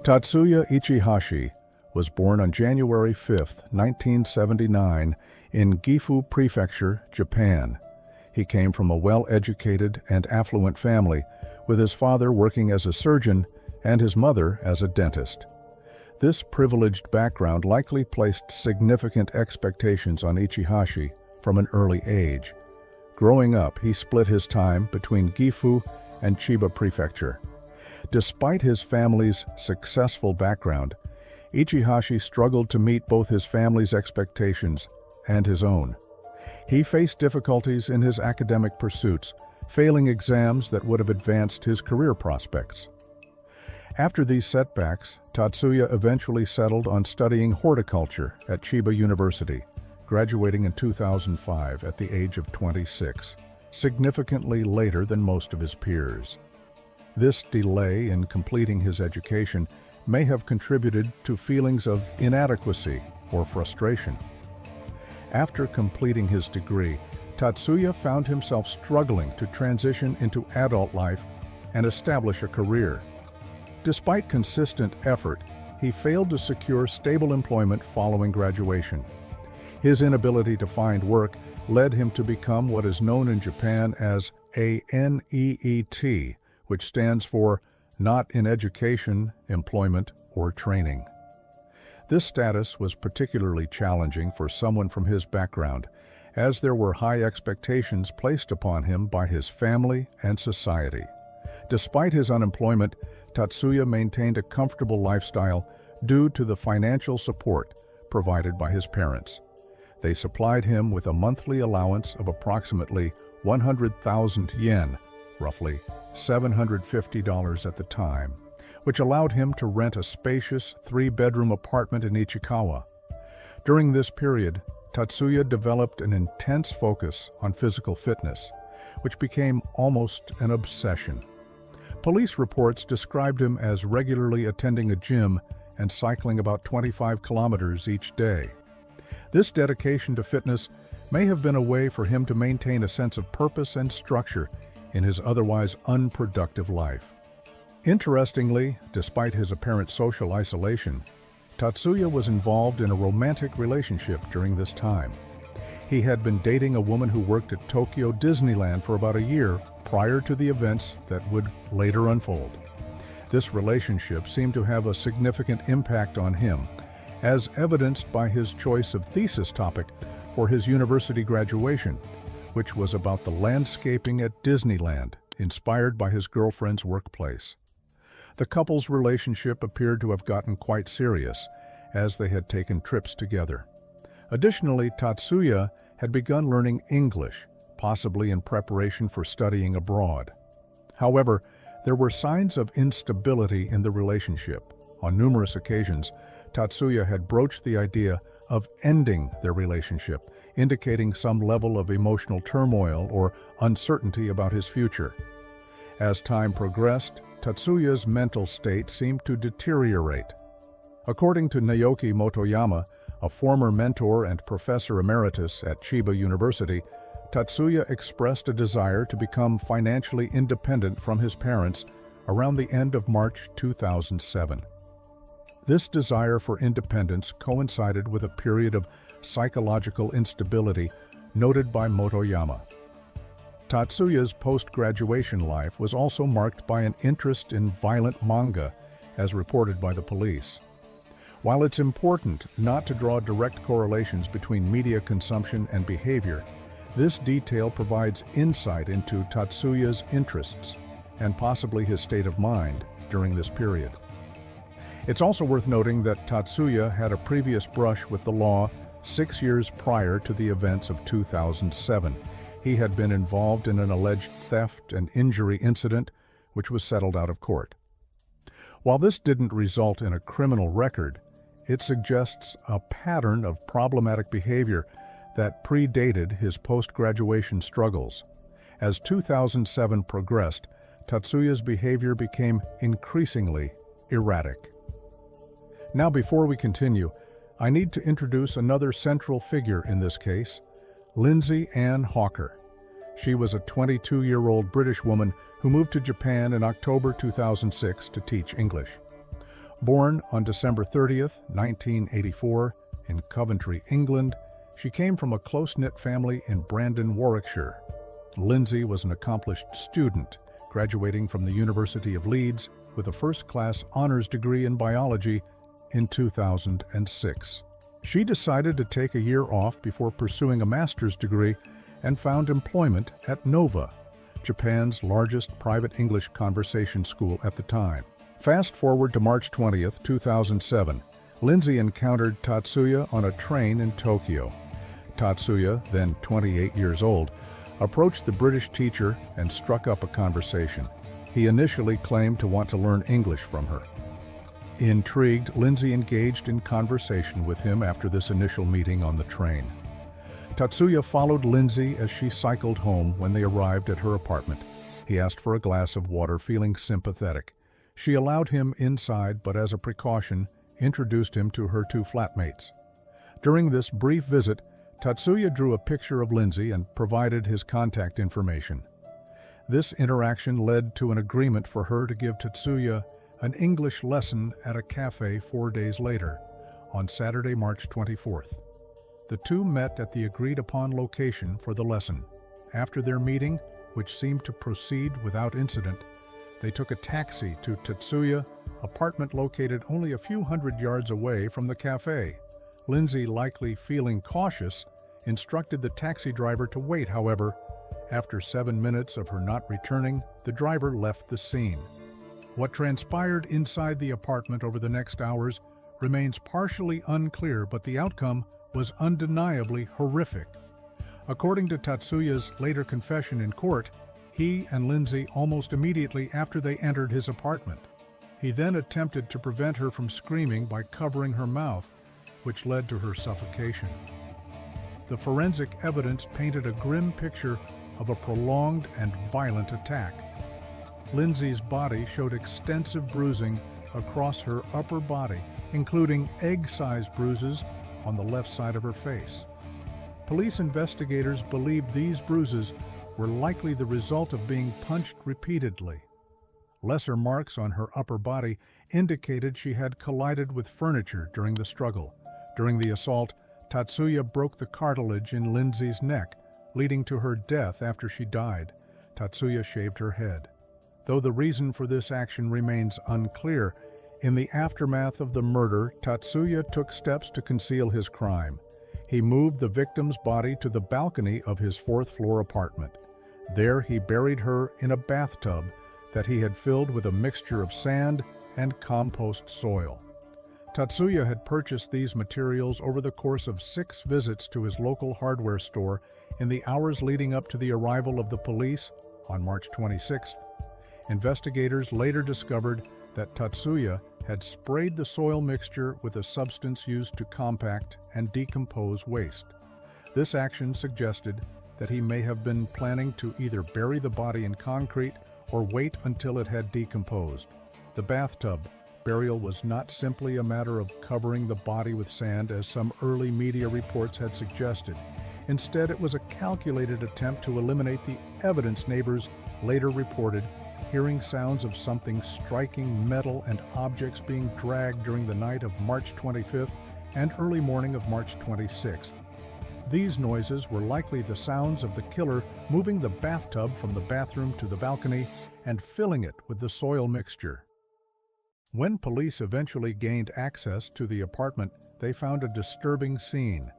Tatsuya Ichihashi was born on January 5, 1979, in Gifu Prefecture, Japan. He came from a well-educated and affluent family, with his father working as a surgeon and his mother as a dentist. This privileged background likely placed significant expectations on Ichihashi from an early age. Growing up, he split his time between Gifu and Chiba Prefecture. Despite his family's successful background, Ichihashi struggled to meet both his family's expectations and his own. He faced difficulties in his academic pursuits, failing exams that would have advanced his career prospects. After these setbacks, Tatsuya eventually settled on studying horticulture at Chiba University, graduating in 2005 at the age of 26, significantly later than most of his peers. This delay in completing his education may have contributed to feelings of inadequacy or frustration. After completing his degree, Tatsuya found himself struggling to transition into adult life and establish a career. Despite consistent effort, he failed to secure stable employment following graduation. His inability to find work led him to become what is known in Japan as a NEET, which stands for Not in Education, Employment, or Training. This status was particularly challenging for someone from his background, as there were high expectations placed upon him by his family and society. Despite his unemployment, Tatsuya maintained a comfortable lifestyle due to the financial support provided by his parents. They supplied him with a monthly allowance of approximately 100,000 yen, roughly $750 at the time, which allowed him to rent a spacious 3-bedroom apartment in Ichikawa. During this period, Tatsuya developed an intense focus on physical fitness, which became almost an obsession. Police reports described him as regularly attending a gym and cycling about 25 kilometers each day. This dedication to fitness may have been a way for him to maintain a sense of purpose and structure in his otherwise unproductive life. Interestingly, despite his apparent social isolation, Tatsuya was involved in a romantic relationship during this time. He had been dating a woman who worked at Tokyo Disneyland for about a year prior to the events that would later unfold. This relationship seemed to have a significant impact on him, as evidenced by his choice of thesis topic for his university graduation, which was about the landscaping at Disneyland, inspired by his girlfriend's workplace. The couple's relationship appeared to have gotten quite serious, as they had taken trips together. Additionally, Tatsuya had begun learning English, possibly in preparation for studying abroad. However, there were signs of instability in the relationship. On numerous occasions, Tatsuya had broached the idea of ending their relationship, indicating some level of emotional turmoil or uncertainty about his future. As time progressed, Tatsuya's mental state seemed to deteriorate. According to Naoki Motoyama, a former mentor and professor emeritus at Chiba University, Tatsuya expressed a desire to become financially independent from his parents around the end of March 2007. This desire for independence coincided with a period of psychological instability noted by Motoyama. Tatsuya's post-graduation life was also marked by an interest in violent manga, as reported by the police. While it's important not to draw direct correlations between media consumption and behavior, this detail provides insight into Tatsuya's interests and possibly his state of mind during this period. It's also worth noting that Tatsuya had a previous brush with the law 6 years prior to the events of 2007. He had been involved in an alleged theft and injury incident, which was settled out of court. While this didn't result in a criminal record, it suggests a pattern of problematic behavior that predated his post-graduation struggles. As 2007 progressed, Tatsuya's behavior became increasingly erratic. Now, before we continue, I need to introduce another central figure in this case, Lindsay Hawker. She was a 22-year-old British woman who moved to Japan in October 2006 to teach English. Born on December 30th, 1984, in Coventry, England, she came from a close-knit family in Brandon, Warwickshire. Lindsay was an accomplished student, graduating from the University of Leeds with a first-class honors degree in biology in 2006. She decided to take a year off before pursuing a master's degree and found employment at Nova, Japan's largest private English conversation school at the time. Fast forward to March 20th, 2007, Lindsay encountered Tatsuya on a train in Tokyo. Tatsuya, then 28 years old, approached the British teacher and struck up a conversation. He initially claimed to want to learn English from her. Intrigued, Lindsay engaged in conversation with him after this initial meeting on the train. Tatsuya followed Lindsay as she cycled home. When they arrived at her apartment, he asked for a glass of water, feeling sympathetic. She allowed him inside, but as a precaution, introduced him to her two flatmates. During this brief visit, Tatsuya drew a picture of Lindsay and provided his contact information. This interaction led to an agreement for her to give Tatsuya an English lesson at a cafe 4 days later, on Saturday, March 24th. The two met at the agreed-upon location for the lesson. After their meeting, which seemed to proceed without incident, they took a taxi to Tatsuya's apartment located only a few hundred yards away from the cafe. Lindsay, likely feeling cautious, instructed the taxi driver to wait. However, after 7 minutes of her not returning, the driver left the scene. What transpired inside the apartment over the next hours remains partially unclear, but the outcome was undeniably horrific. According to Tatsuya's later confession in court, he and Lindsay almost immediately after they entered his apartment. He then attempted to prevent her from screaming by covering her mouth, which led to her suffocation. The forensic evidence painted a grim picture of a prolonged and violent attack. Lindsay's body showed extensive bruising across her upper body, including egg-sized bruises on the left side of her face. Police investigators believed these bruises were likely the result of being punched repeatedly. Lesser marks on her upper body indicated she had collided with furniture during the struggle. During the assault, Tatsuya broke the cartilage in Lindsay's neck, leading to her death after she died. Tatsuya shaved her head. Though the reason for this action remains unclear, in the aftermath of the murder, Tatsuya took steps to conceal his crime. He moved the victim's body to the balcony of his fourth-floor apartment. There he buried her in a bathtub that he had filled with a mixture of sand and compost soil. Tatsuya had purchased these materials over the course of 6 visits to his local hardware store in the hours leading up to the arrival of the police on March 26th. Investigators later discovered that Tatsuya had sprayed the soil mixture with a substance used to compact and decompose waste. This action suggested that he may have been planning to either bury the body in concrete or wait until it had decomposed. The bathtub burial was not simply a matter of covering the body with sand, as some early media reports had suggested. Instead, it was a calculated attempt to eliminate the evidence. Neighbors later reported hearing sounds of something striking metal and objects being dragged during the night of March 25th and early morning of March 26th. These noises were likely the sounds of the killer moving the bathtub from the bathroom to the balcony and filling it with the soil mixture. When police eventually gained access to the apartment, they found a disturbing scene.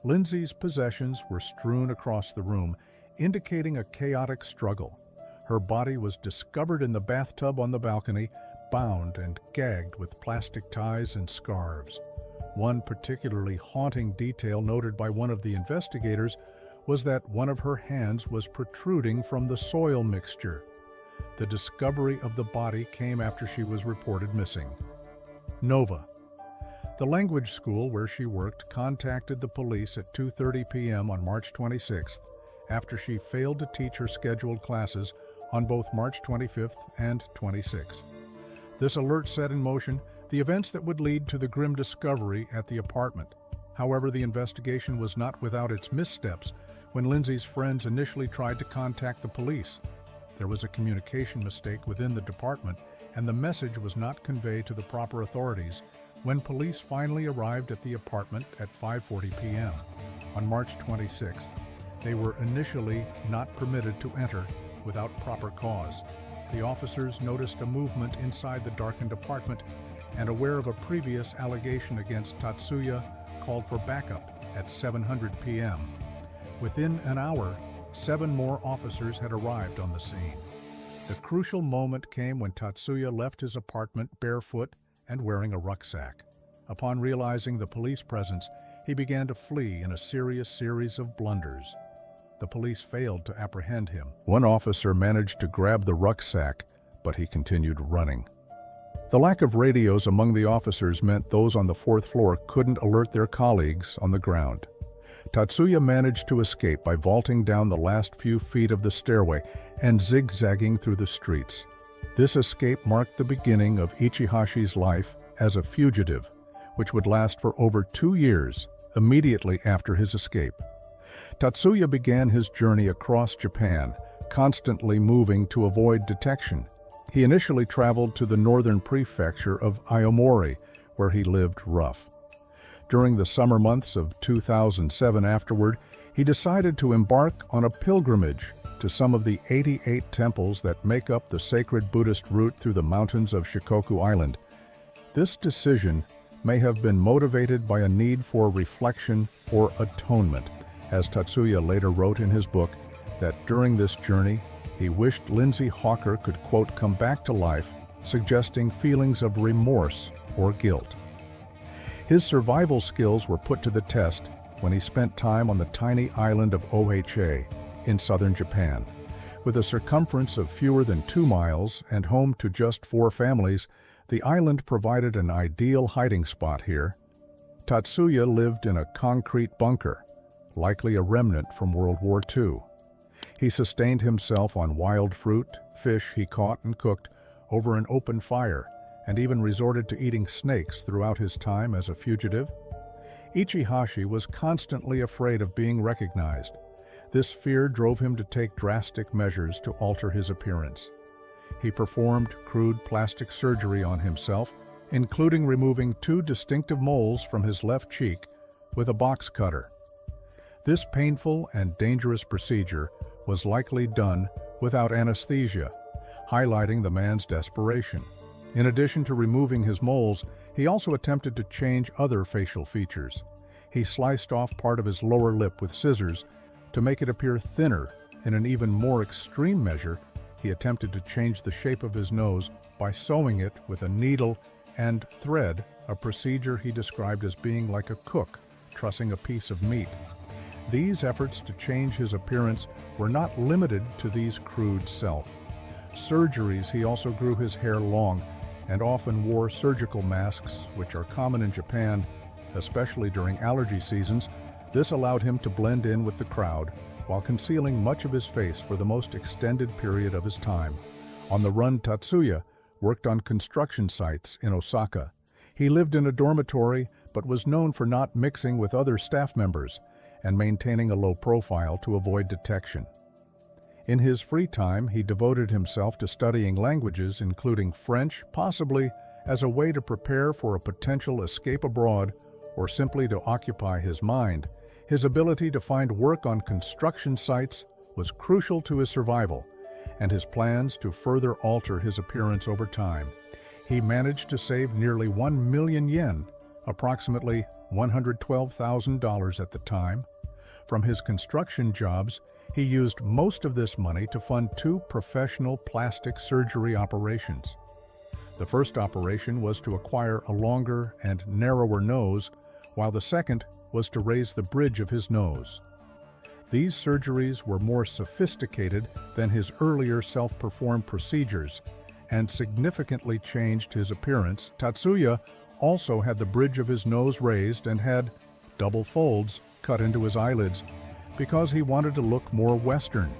Lindsay's possessions were strewn across the room, indicating a chaotic struggle. Her body was discovered in the bathtub on the balcony, bound and gagged with plastic ties and scarves. One particularly haunting detail noted by one of the investigators was that one of her hands was protruding from the soil mixture. The discovery of the body came after she was reported missing. Nova. The language school where she worked contacted the police at 2:30 p.m. on March 26th after she failed to teach her scheduled classes on both March 25th and 26th. This alert set in motion the events that would lead to the grim discovery at the apartment. However, the investigation was not without its missteps when Lindsay's friends initially tried to contact the police. There was a communication mistake within the department, and the message was not conveyed to the proper authorities when police finally arrived at the apartment at 5:40 p.m. on March 26th. They were initially not permitted to enter without proper cause. The officers noticed a movement inside the darkened apartment and, aware of a previous allegation against Tatsuya, called for backup at 7:00 p.m. Within an hour, 7 more officers had arrived on the scene. The crucial moment came when Tatsuya left his apartment barefoot and wearing a rucksack. Upon realizing the police presence, he began to flee in a series of blunders. The police failed to apprehend him. One officer managed to grab the rucksack, but he continued running. The lack of radios among the officers meant those on the 4th floor couldn't alert their colleagues on the ground. Tatsuya managed to escape by vaulting down the last few feet of the stairway and zigzagging through the streets. This escape marked the beginning of Ichihashi's life as a fugitive, which would last for over 2 years immediately after his escape. Tatsuya began his journey across Japan, constantly moving to avoid detection. He initially traveled to the northern prefecture of Aomori, where he lived rough. During the summer months of 2007 afterward, he decided to embark on a pilgrimage to some of the 88 temples that make up the sacred Buddhist route through the mountains of Shikoku Island. This decision may have been motivated by a need for reflection or atonement, as Tatsuya later wrote in his book that during this journey, he wished Lindsay Hawker could, quote, come back to life, suggesting feelings of remorse or guilt. His survival skills were put to the test when he spent time on the tiny island of Oha in southern Japan. With a circumference of fewer than 2 miles and home to just 4 families, the island provided an ideal hiding spot here. Tatsuya lived in a concrete bunker, likely a remnant from World War II. He sustained himself on wild fruit, fish he caught and cooked over an open fire, and even resorted to eating snakes throughout his time as a fugitive. Ichihashi was constantly afraid of being recognized. This fear drove him to take drastic measures to alter his appearance. He performed crude plastic surgery on himself, including removing 2 distinctive moles from his left cheek with a box cutter. This painful and dangerous procedure was likely done without anesthesia, highlighting the man's desperation. In addition to removing his moles, he also attempted to change other facial features. He sliced off part of his lower lip with scissors to make it appear thinner. In an even more extreme measure, he attempted to change the shape of his nose by sewing it with a needle and thread, a procedure he described as being like a cook trussing a piece of meat. These efforts to change his appearance were not limited to these crude surgeries. He also grew his hair long and often wore surgical masks, which are common in Japan, especially during allergy seasons. This allowed him to blend in with the crowd while concealing much of his face for the most extended period of his time. On the run, Tatsuya worked on construction sites in Osaka. He lived in a dormitory but was known for not mixing with other staff members and maintaining a low profile to avoid detection. In his free time, he devoted himself to studying languages, including French, possibly as a way to prepare for a potential escape abroad or simply to occupy his mind. His ability to find work on construction sites was crucial to his survival and his plans to further alter his appearance over time. He managed to save nearly 1 million yen, approximately $112,000 at the time. From his construction jobs, he used most of this money to fund 2 professional plastic surgery operations. The first operation was to acquire a longer and narrower nose, while the second was to raise the bridge of his nose. These surgeries were more sophisticated than his earlier self-performed procedures and significantly changed his appearance. Tatsuya also had the bridge of his nose raised and had double folds cut into his eyelids because he wanted to look more Western.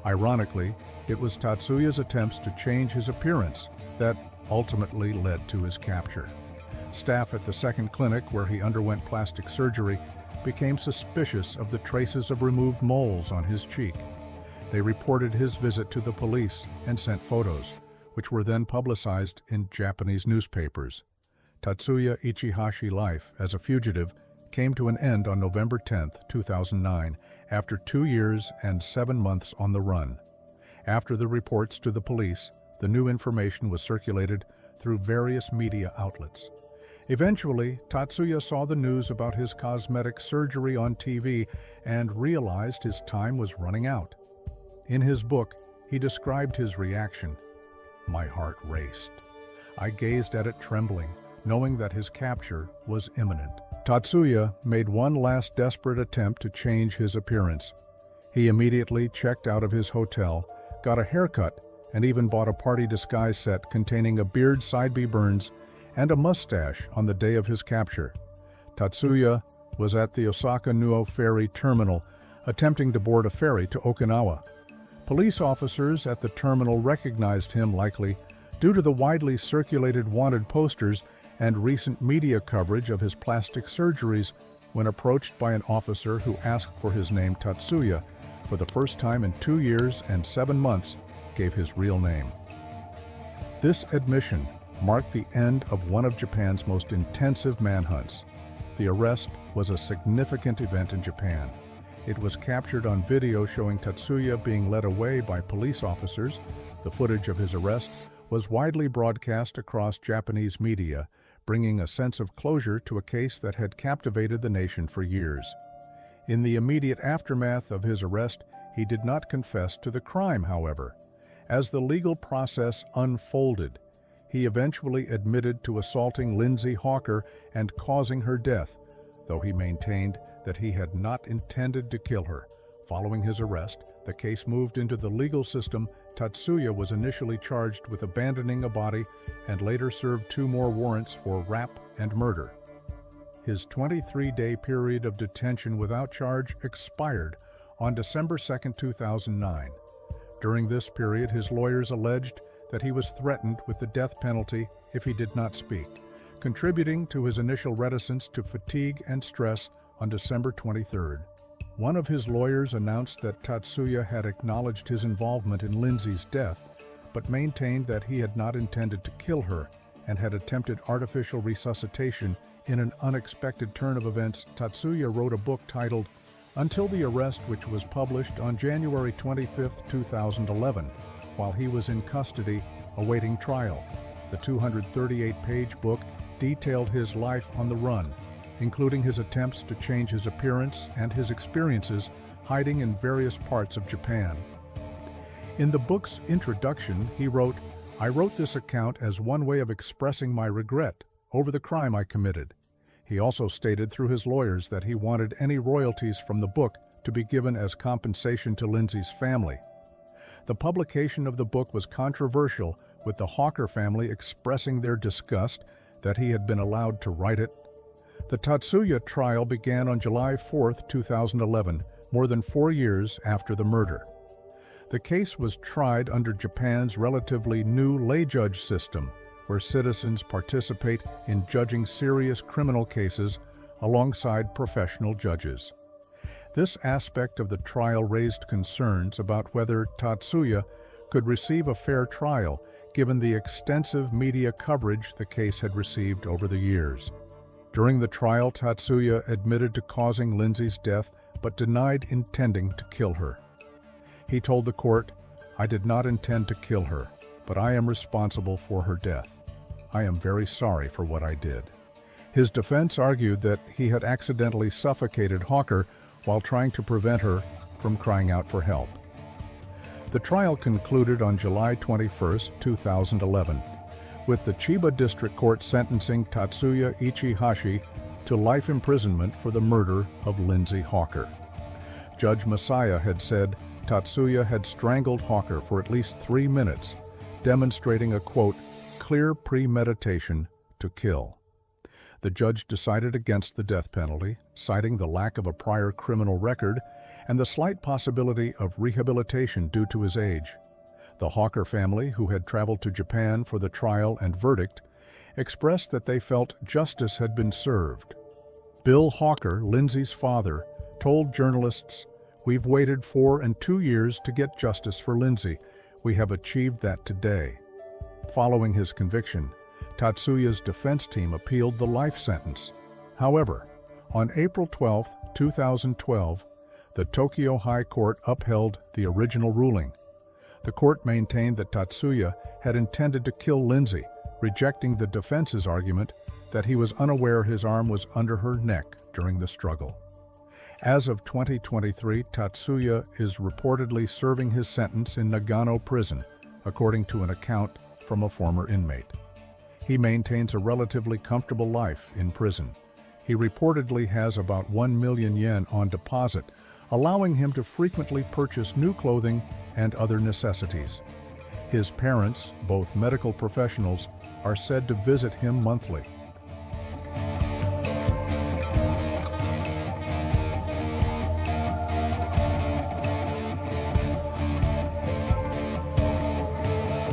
Ironically, it was Tatsuya's attempts to change his appearance that ultimately led to his capture. Staff at the second clinic where he underwent plastic surgery became suspicious of the traces of removed moles on his cheek. They reported his visit to the police and sent photos, which were then publicized in Japanese newspapers. Tatsuya Ichihashi life as a fugitive came to an end on November 10, 2009, after 2 years and 7 months on the run. After the reports to the police, the new information was circulated through various media outlets. Eventually, Tatsuya saw the news about his cosmetic surgery on TV and realized his time was running out. In his book, he described his reaction. "My heart raced. I gazed at it trembling, knowing that his capture was imminent." Tatsuya made one last desperate attempt to change his appearance. He immediately checked out of his hotel, got a haircut, and even bought a party disguise set containing a beard, sideburns, and a mustache on the day of his capture. Tatsuya was at the Osaka Nuo Ferry Terminal, attempting to board a ferry to Okinawa. Police officers at the terminal recognized him, likely due to the widely circulated wanted posters and recent media coverage of his plastic surgeries. When approached by an officer who asked for his name, Tatsuya, for the first time in 2 years and 7 months, gave his real name. This admission marked the end of one of Japan's most intensive manhunts. The arrest was a significant event in Japan. It was captured on video showing Tatsuya being led away by police officers. The footage of his arrest was widely broadcast across Japanese media, bringing a sense of closure to a case that had captivated the nation for years. In the immediate aftermath of his arrest, he did not confess to the crime, however. As the legal process unfolded, he eventually admitted to assaulting Lindsay Hawker and causing her death, though he maintained that he had not intended to kill her. Following his arrest, the case moved into the legal system. Tatsuya was initially charged with abandoning a body and later served 2 more warrants for rape and murder. His 23-day period of detention without charge expired on December 2, 2009. During this period, his lawyers alleged that he was threatened with the death penalty if he did not speak, contributing to his initial reticence to fatigue and stress. On December 23rd, one of his lawyers announced that Tatsuya had acknowledged his involvement in Lindsay's death, but maintained that he had not intended to kill her and had attempted artificial resuscitation. In an unexpected turn of events, Tatsuya wrote a book titled Until the Arrest, which was published on January 25, 2011, while he was in custody awaiting trial. The 238-page book detailed his life on the run, including his attempts to change his appearance and his experiences hiding in various parts of Japan. In the book's introduction, he wrote, "I wrote this account as one way of expressing my regret over the crime I committed." He also stated through his lawyers that he wanted any royalties from the book to be given as compensation to Lindsay's family. The publication of the book was controversial, with the Hawker family expressing their disgust that he had been allowed to write it. The Tatsuya trial began on July 4, 2011, more than 4 years after the murder. The case was tried under Japan's relatively new lay judge system, where citizens participate in judging serious criminal cases alongside professional judges. This aspect of the trial raised concerns about whether Tatsuya could receive a fair trial, given the extensive media coverage the case had received over the years. During the trial, Tatsuya admitted to causing Lindsay's death, but denied intending to kill her. He told the court, "I did not intend to kill her, but I am responsible for her death. I am very sorry for what I did." His defense argued that he had accidentally suffocated Hawker while trying to prevent her from crying out for help. The trial concluded on July 21, 2011, with the Chiba District Court sentencing Tatsuya Ichihashi to life imprisonment for the murder of Lindsay Hawker. Judge Masaya had said Tatsuya had strangled Hawker for at least 3 minutes, demonstrating a, quote, "clear premeditation to kill." The judge decided against the death penalty, citing the lack of a prior criminal record and the slight possibility of rehabilitation due to his age. The Hawker family, who had traveled to Japan for the trial and verdict, expressed that they felt justice had been served. Bill Hawker, Lindsay's father, told journalists, "We've waited 4 and 2 years to get justice for Lindsay. We have achieved that today." Following his conviction, Tatsuya's defense team appealed the life sentence. However, on April 12, 2012, the Tokyo High Court upheld the original ruling. The court maintained that Tatsuya had intended to kill Lindsay, rejecting the defense's argument that he was unaware his arm was under her neck during the struggle. As of 2023, Tatsuya is reportedly serving his sentence in Nagano prison, according to an account from a former inmate. He maintains a relatively comfortable life in prison. He reportedly has about 1 million yen on deposit, allowing him to frequently purchase new clothing and other necessities. His parents, both medical professionals, are said to visit him monthly.